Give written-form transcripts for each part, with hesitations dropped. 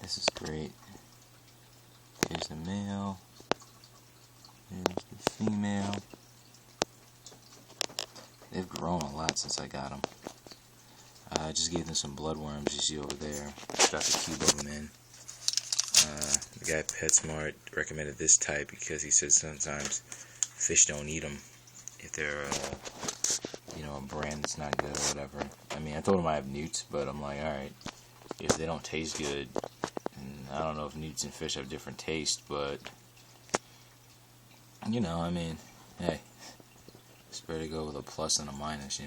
This is great. Here's the male. Here's the female. They've grown a lot since I got them. I just gave them some bloodworms you see over there. Dropped a cube of them in. The guy at PetSmart recommended this type because he said sometimes fish don't eat them if they're, a brand that's not good or whatever. I mean, I told him I have newts, but I'm like, alright, if they don't taste good, and I don't know if newts and fish have different taste, but, I mean, hey, it's better to go with a plus than a minus,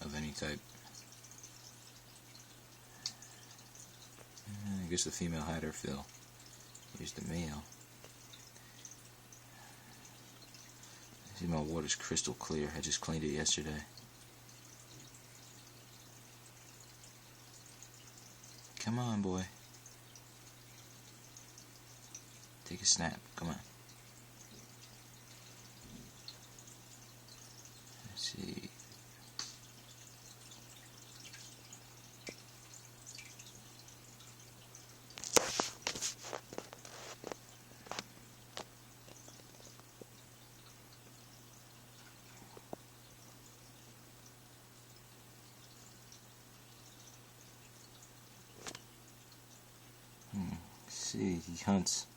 of any type. I guess the female had her fill. Here's the male. See, my water's crystal clear. I just cleaned it yesterday. Come on, boy. Take a snap. Come on. Let's see. See, he hunts.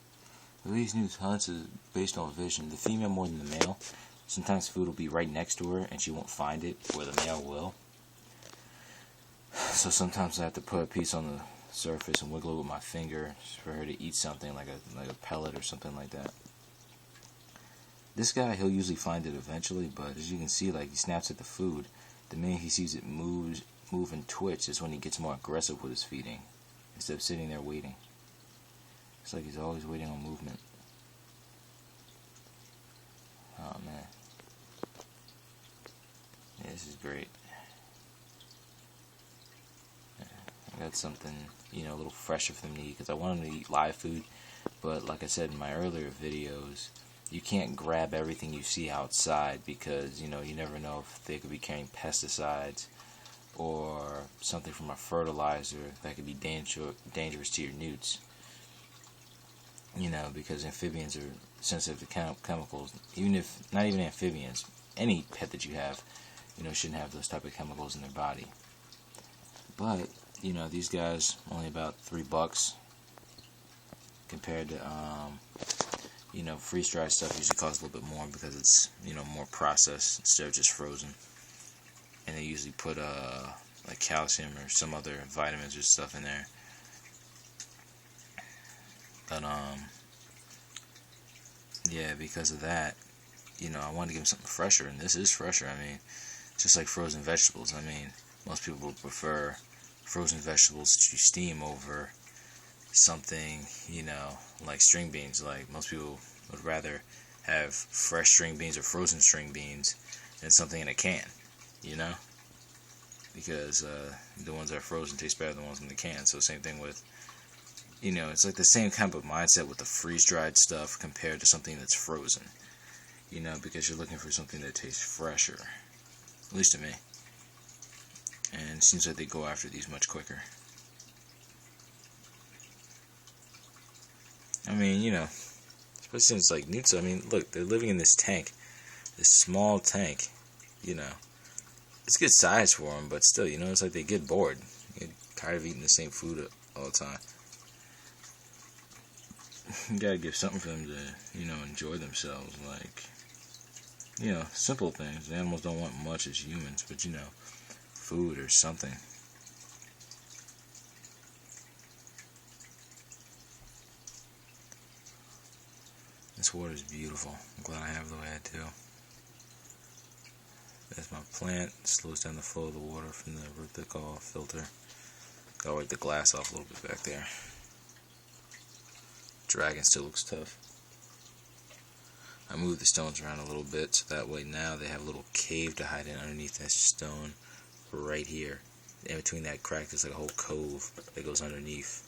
The way these newts hunts is based on vision. The female more than the male. Sometimes food will be right next to her and she won't find it, where the male will. So sometimes I have to put a piece on the surface and wiggle it with my finger for her to eat something like a pellet or something like that. This guy, he'll usually find it eventually, but as you can see, like, he snaps at the food. The minute he sees it move and twitch is when he gets more aggressive with his feeding, instead of sitting there waiting. It's like he's always waiting on movement. Oh man. Yeah, this is great. I got something, a little fresher for them to eat, because I want them to eat live food. But like I said in my earlier videos, you can't grab everything you see outside, because, you never know if they could be carrying pesticides or something from a fertilizer that could be dangerous to your newts. Because amphibians are sensitive to chemicals. Not even amphibians, any pet that you have, shouldn't have those type of chemicals in their body. But, these guys, only about $3 compared to, freeze-dried stuff usually costs a little bit more because it's, more processed instead of just frozen. And they usually put, like calcium or some other vitamins or stuff in there. But, yeah, because of that, I wanted to give them something fresher, and this is fresher. I mean, just like frozen vegetables. I mean, most people would prefer frozen vegetables to steam over something, like string beans. Like, most people would rather have fresh string beans or frozen string beans than something in a can, because the ones that are frozen taste better than the ones in the can. So same thing with, it's like the same kind of mindset with the freeze-dried stuff compared to something that's frozen, because you're looking for something that tastes fresher, at least to me. And it seems like they go after these much quicker. I mean, especially since, like, newts, I mean, look, they're living in this tank, this small tank, It's good size for them, but still, it's like they get bored. They get tired of eating the same food all the time. You gotta give something for them to, enjoy themselves, like, simple things. The animals don't want much as humans, but, food or something. This water is beautiful. I'm glad I have the way I do. That's my plant. It slows down the flow of the water from the vertical filter. Gotta wipe the glass off a little bit back there. Dragon still looks tough. I moved the stones around a little bit so that way now they have a little cave to hide in underneath that stone right here. In between that crack there's like a whole cove that goes underneath.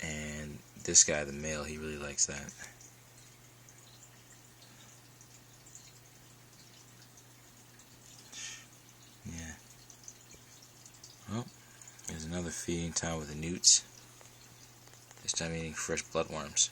And this guy, the male, he really likes that. Yeah. Oh, there's another feeding time with the newts. This time eating fresh bloodworms.